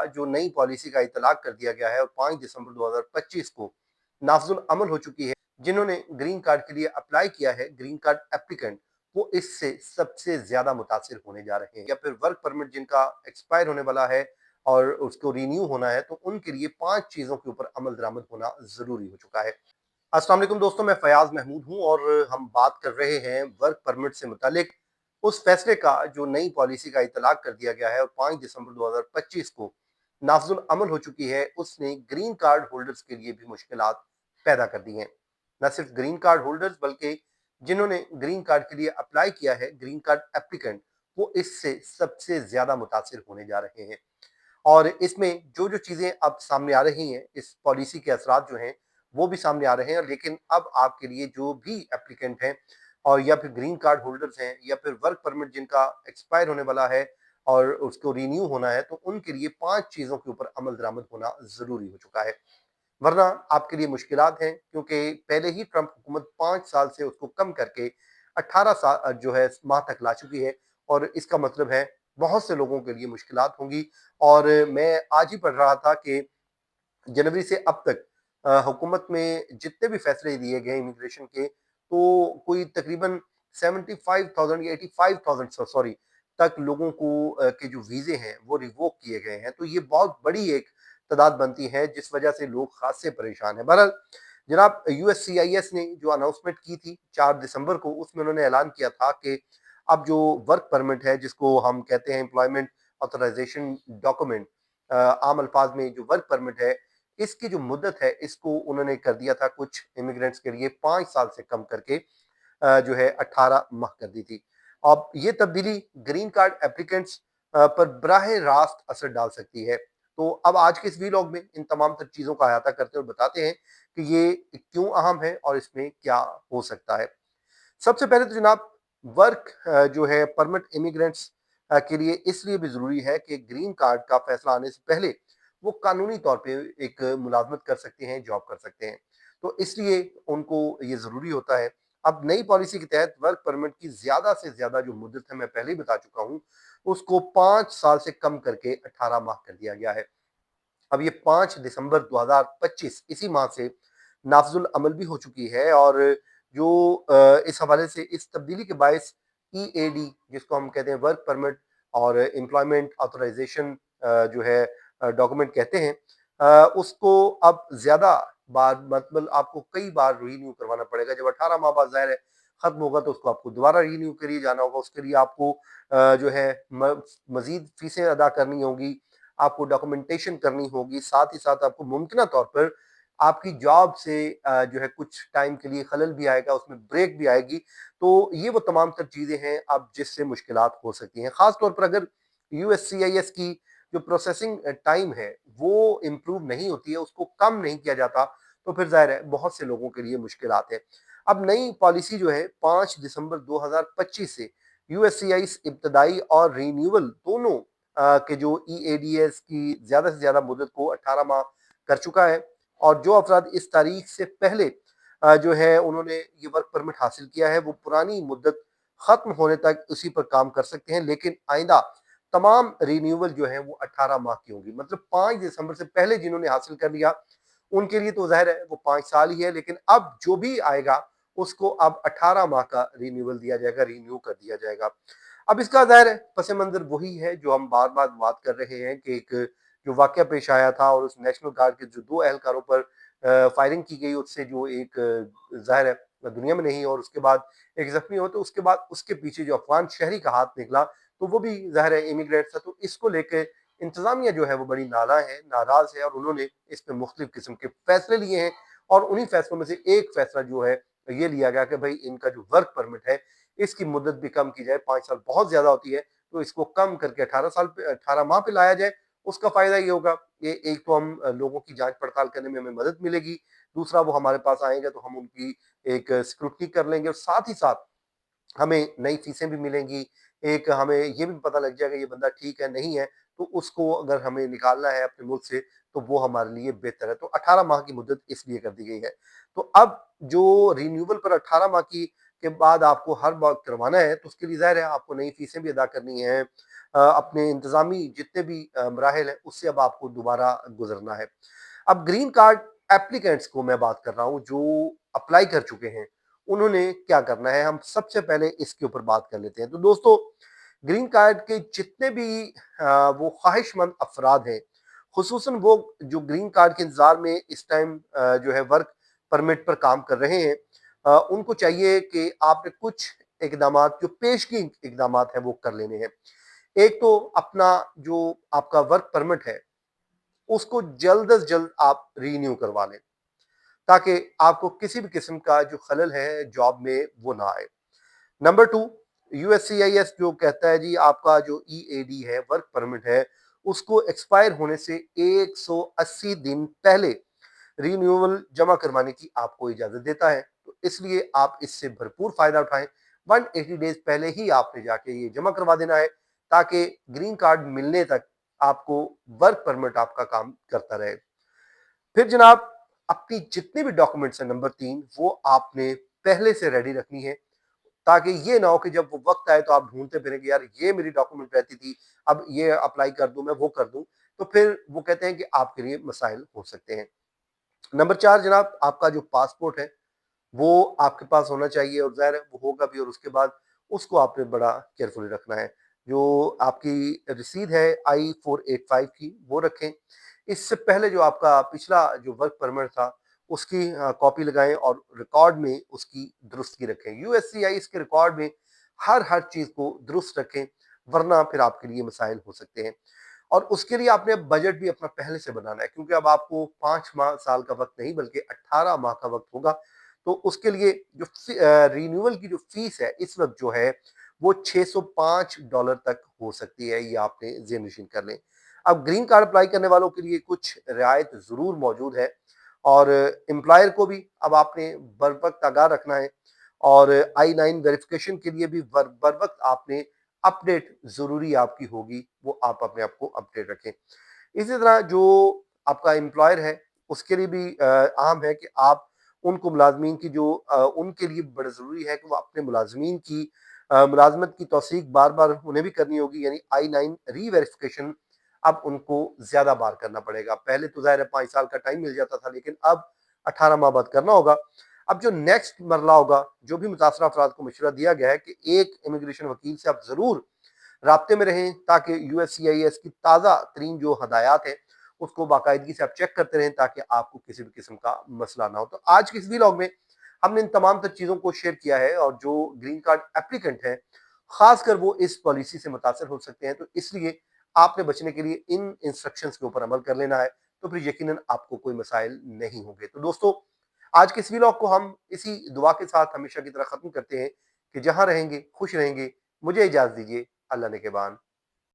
जो नई पॉलिसी का इतलाक कर दिया गया है और 5 दिसंबर 2025 को नाफजुल अमल हो चुकी है। जिन्होंने ग्रीन कार्ड के लिए अप्लाई किया है, ग्रीन कार्ड एप्लीकेंट, वो इससे सबसे ज्यादा मुतासिर होने जा रहे हैं। या फिर वर्क परमिट जिनका एक्सपायर होने वाला है और उसको रिन्यू होना है, तो उनके लिए 5 चीजों के ऊपर अमल दरामद होना जरूरी हो चुका है। अस्सलाम वालेकुम दोस्तों, मैं फयाज महमूद हूं और हम बात कर रहे हैं वर्क परमिट से मुतालिक उस फैसले का जो नई पॉलिसी का इतलाक कर दिया गया है और 5 दिसंबर 2025 को नाफजुल अमल हो चुकी है। उसने ग्रीन कार्ड होल्डर्स के लिए भी मुश्किलात पैदा कर दी हैं। न सिर्फ ग्रीन कार्ड होल्डर्स बल्कि जिन्होंने ग्रीन कार्ड के लिए अप्लाई किया है, ग्रीन कार्ड एप्लीकेंट, वो इससे सबसे ज्यादा मुतासिर होने जा रहे हैं। और इसमें जो जो चीज़ें अब सामने आ रही हैं, इस पॉलिसी के असरात जो हैं वो भी सामने आ रहे हैं। लेकिन अब आपके लिए जो भी एप्लीकेंट हैं और या फिर ग्रीन कार्ड होल्डर्स हैं या फिर वर्क परमिट जिनका एक्सपायर होने वाला है और उसको रिन्यू होना है, तो उनके लिए 5 चीज़ों के ऊपर अमल दरामद होना ज़रूरी हो चुका है। वरना आपके लिए मुश्किलात हैं, क्योंकि पहले ही ट्रंप हुकूमत 5 साल से उसको कम करके 18 साल जो है माह तक ला चुकी है। और इसका मतलब है बहुत से लोगों के लिए मुश्किलात होंगी। और मैं आज ही पढ़ रहा था कि जनवरी से अब तक हुकूमत में जितने भी फैसले दिए गए इमिग्रेशन के, तो कोई तकरीबन 75,000 या 85,000 सॉरी तक लोगों को के जो वीज़े हैं वो रिवोक किए गए हैं। तो ये बहुत बड़ी एक तादाद बनती है, जिस वजह से लोग खासे परेशान हैं। बहरहाल जनाब यूएससीआईएस ने जो अनाउंसमेंट की थी 4 दिसंबर को, उसमें उन्होंने ऐलान किया था कि अब जो वर्क परमिट है, जिसको हम कहते हैं एम्प्लॉयमेंट ऑथराइजेशन डॉक्यूमेंट, आम अल्फाज में जो वर्क परमिट है, इसकी जो मुद्दत है इसको उन्होंने कर दिया था कुछ इमिग्रेंट्स के लिए 5 साल से कम करके जो है 18 माह कर दी थी। अब ये तब्दीली ग्रीन कार्ड एप्लीकेंट्स पर बराह रास्त असर डाल सकती है। तो अब आज के इस वीलॉग में इन तमाम तर चीज़ों का अहाता करते हुए बताते हैं कि ये क्यों अहम है और इसमें क्या हो सकता है। सबसे पहले तो जनाब वर्क जो है परमिट इमिग्रेंट्स के लिए इसलिए भी ज़रूरी है कि ग्रीन कार्ड का फैसला आने से पहले वो कानूनी तौर पे एक मुलाजमत कर सकते हैं, जॉब कर सकते हैं। तो इसलिए उनको ये ज़रूरी होता है। अब नई पॉलिसी के तहत वर्क परमिट की ज़्यादा से ज़्यादा जो मुद्दत है, मैं पहले ही बता चुका हूँ, उसको 5 साल से कम करके 18 माह कर दिया गया है। अब ये 5 दिसंबर 2025 इसी माह से नाफजुल अमल भी हो चुकी है। और जो इस हवाले से इस तब्दीली के बायस ईएडी, जिसको हम कहते हैं वर्क परमिट और एम्प्लॉयमेंट ऑथराइजेशन जो है डॉक्यूमेंट कहते हैं, उसको अब ज़्यादा बार मतलब आपको कई बार रिन्यू करवाना पड़ेगा। जब 18 माह बाद ज़ाहिर है ख़त्म होगा, तो उसको आपको दोबारा रिन्यू के लिए जाना होगा। उसके लिए आपको जो है मज़ीद फ़ीसें अदा करनी होंगी, आपको डॉक्यूमेंटेशन करनी होगी, साथ ही साथ आपको मुमकिना तौर पर आपकी जॉब से जो है कुछ टाइम के लिए खलल भी आएगा, उसमें ब्रेक भी आएगी। तो ये वो तमाम तर चीज़ें हैं अब जिससे मुश्किलात हो सकती हैं। ख़ास तौर पर अगर यूएससीआईएस की जो प्रोसेसिंग टाइम है वो इम्प्रूव नहीं होती है, उसको कम नहीं किया जाता, तो फिर ज़ाहिर है बहुत से लोगों के लिए मुश्किलात है। अब नई पॉलिसी जो है 5 दिसंबर 2025 से यूएससीआईएस इब्तदाई और रिन्यूअल दोनों के जो ईएडीएस की ज़्यादा से ज़्यादा मुद्दत को 18 माह कर चुका है। और जो अफराद इस तारीख से पहले जो है उन्होंने ये वर्क परमिट हासिल किया है, वो पुरानी मुद्दत ख़त्म होने तक उसी पर काम कर सकते हैं। लेकिन आइंदा तमाम रिन्यूअल जो है वो 18 माह की होगी। मतलब 5 दिसंबर से पहले जिन्होंने हासिल कर लिया, उनके लिए तो ज़ाहिर है वो 5 साल ही है। लेकिन अब जो भी आएगा उसको अब 18 माह का रिन्यूअल दिया जाएगा, रिन्यू कर दिया जाएगा। अब इसका ज़ाहिर है पस मंज़र वही है जो हम बार-बार बात कर रहे हैं कि एक जो वाक़या पेश आया था और उस नेशनल गार्ड के जो 2 एहलकारों पर फायरिंग की गई, उससे जो एक ज़ाहिर है दुनिया में नहीं, और उसके बाद एक ज़ख्मी हुआ, तो उसके बाद उसके पीछे जो अफ़गान शहरी का हाथ निकला, तो वो भी ज़ाहिर है इमिग्रेंट था। तो इसको लेके इंतज़ामिया जो है वो बड़ी नाराज़ है और उन्होंने इस पे मुख्तलिफ किस्म के फ़ैसले लिए हैं। और उन्हीं फ़ैसलों में से एक फ़ैसला जो है ये लिया गया कि भई इनका जो वर्क परमिट है इसकी मुद्दत भी कम की जाए। 5 साल बहुत ज़्यादा होती है, तो इसको कम करके 18 साल पे 18 माह पे लाया जाए। उसका फ़ायदा ये होगा, ये एक तो हम लोगों की जाँच-पड़ताल करने में हमें मदद मिलेगी, दूसरा वो हमारे पास आएँगे तो हम उनकी एक स्क्रूटनी कर लेंगे और साथ ही साथ हमें नई फीसें भी मिलेंगी। एक हमें ये भी पता लग जाएगा ये बंदा ठीक है, नहीं है, तो उसको अगर हमें निकालना है अपने मुल्क से, तो वो हमारे लिए बेहतर है। तो 18 माह की मुद्दत इसलिए कर दी गई है। तो अब जो रिन्यूअल पर 18 माह की के बाद आपको हर बार करवाना है, तो उसके लिए ज़ाहिर है आपको नई फीसें भी अदा करनी हैं। اپنے انتظامی جتنے بھی مراحل ہیں اس سے اب آپ کو دوبارہ گزرنا ہے۔ اب گرین کارڈ ایپلیکینٹس کو میں بات کر رہا ہوں جو اپلائی کر چکے ہیں، انہوں نے کیا کرنا ہے، ہم سب سے پہلے اس کے اوپر بات کر لیتے ہیں۔ تو دوستو، گرین کارڈ کے جتنے بھی وہ خواہش مند افراد ہیں، خصوصاً وہ جو گرین کارڈ کے انتظار میں اس ٹائم جو ہے ورک پرمٹ پر کام کر رہے ہیں، ان کو چاہیے کہ آپ نے کچھ اقدامات جو پیشگی اقدامات ہیں وہ کر لینے ہیں۔ ایک تو اپنا جو آپ کا ورک پرمٹ ہے اس کو جلد از جلد آپ رینیو کروا لیں تاکہ آپ کو کسی بھی قسم کا جو خلل ہے جاب میں وہ نہ آئے۔ Number 2، U S C I S جو کہتا ہے جی آپ کا جو ای اے ڈی ہے، ورک پرمٹ ہے، اس کو ایکسپائر ہونے سے 180 دن پہلے رینیول جمع کروانے کی آپ کو اجازت دیتا ہے، تو اس لیے آپ اس سے بھرپور فائدہ اٹھائیں۔ 180 ڈیز پہلے ہی آپ نے جا کے یہ جمع کروا دینا ہے تاکہ گرین کارڈ ملنے تک آپ کو ورک پرمٹ آپ کا کام کرتا رہے۔ پھر جناب، اپنی جتنے بھی ڈاکومنٹس ہیں، نمبر 3، وہ آپ نے پہلے سے ریڈی رکھنی ہے تاکہ یہ نہ ہو کہ جب وہ وقت آئے تو آپ ڈھونڈتے پھریں کہ یار یہ میری ڈاکومنٹ رہتی تھی، اب یہ اپلائی کر دوں، میں وہ کر دوں، تو پھر وہ کہتے ہیں کہ آپ کے لیے مسائل ہو سکتے ہیں۔ نمبر 4 جناب، آپ کا جو پاسپورٹ ہے وہ آپ کے پاس ہونا چاہیے، اور ظاہر ہے وہ ہوگا بھی، اور اس کے بعد اس کو آپ نے بڑا کیئرفلی رکھنا ہے۔ جو آپ کی رسید ہے I-485 کی وہ رکھیں۔ اس سے پہلے جو آپ کا پچھلا جو ورک پرمٹ تھا اس کی کاپی لگائیں اور ریکارڈ میں اس کی درستگی رکھیں۔ یو ایس سی آئی اس کے ریکارڈ میں ہر چیز کو درست رکھیں، ورنہ پھر آپ کے لیے مسائل ہو سکتے ہیں۔ اور اس کے لیے آپ نے بجٹ بھی اپنا پہلے سے بنانا ہے، کیونکہ اب آپ کو 5 ماہ سال کا وقت نہیں بلکہ 18 ماہ کا وقت ہوگا، تو اس کے لیے جو رینیول کی جو فیس ہے اس وقت جو ہے وہ $605 تک ہو سکتی ہے، یہ آپ نے ذہن نشین کر لیں۔ اب گرین کارڈ اپلائی کرنے والوں کے لیے کچھ رعایت ضرور موجود ہے، اور امپلائر کو بھی اب آپ نے بر وقت آگاہ رکھنا ہے، اور I-9 ویریفیکیشن کے لیے بھی بر وقت آپ نے اپڈیٹ ضروری آپ کی ہوگی، وہ آپ اپنے آپ کو اپڈیٹ رکھیں۔ اسی طرح جو آپ کا امپلائر ہے اس کے لیے بھی اہم ہے کہ آپ ان کو ملازمین کی جو ان کے لیے بڑا ضروری ہے کہ وہ اپنے ملازمین کی ملازمت کی توثیق بار بار انہیں بھی کرنی ہوگی، یعنی I-9 ری ویریفیکیشن اب ان کو زیادہ بار کرنا پڑے گا۔ پہلے تو ظاہر ہے 5 سال کا ٹائم مل جاتا تھا، لیکن اب 18 ماہ بعد کرنا ہوگا۔ اب جو نیکسٹ مرحلہ ہوگا، جو بھی متاثرہ افراد کو مشورہ دیا گیا ہے کہ ایک امیگریشن وکیل سے آپ ضرور رابطے میں رہیں تاکہ U S C I S کی تازہ ترین جو ہدایات ہیں اس کو باقاعدگی سے آپ چیک کرتے رہیں تاکہ آپ کو کسی بھی قسم کا مسئلہ نہ ہو۔ تو آج کی اس ویلاگ میں ہم نے ان تمام تر چیزوں کو شیئر کیا ہے، اور جو گرین کارڈ اپلیکنٹ ہیں خاص کر وہ اس پالیسی سے متاثر ہو سکتے ہیں، تو اس لیے آپ نے بچنے کے لیے ان انسٹرکشنز کے اوپر عمل کر لینا ہے، تو پھر یقیناً آپ کو کوئی مسائل نہیں ہوں گے۔ تو دوستو، آج کے اس ویلاگ کو ہم اسی دعا کے ساتھ ہمیشہ کی طرح ختم کرتے ہیں کہ جہاں رہیں گے خوش رہیں گے۔ مجھے اجازت دیجیے، اللہ نگہبان۔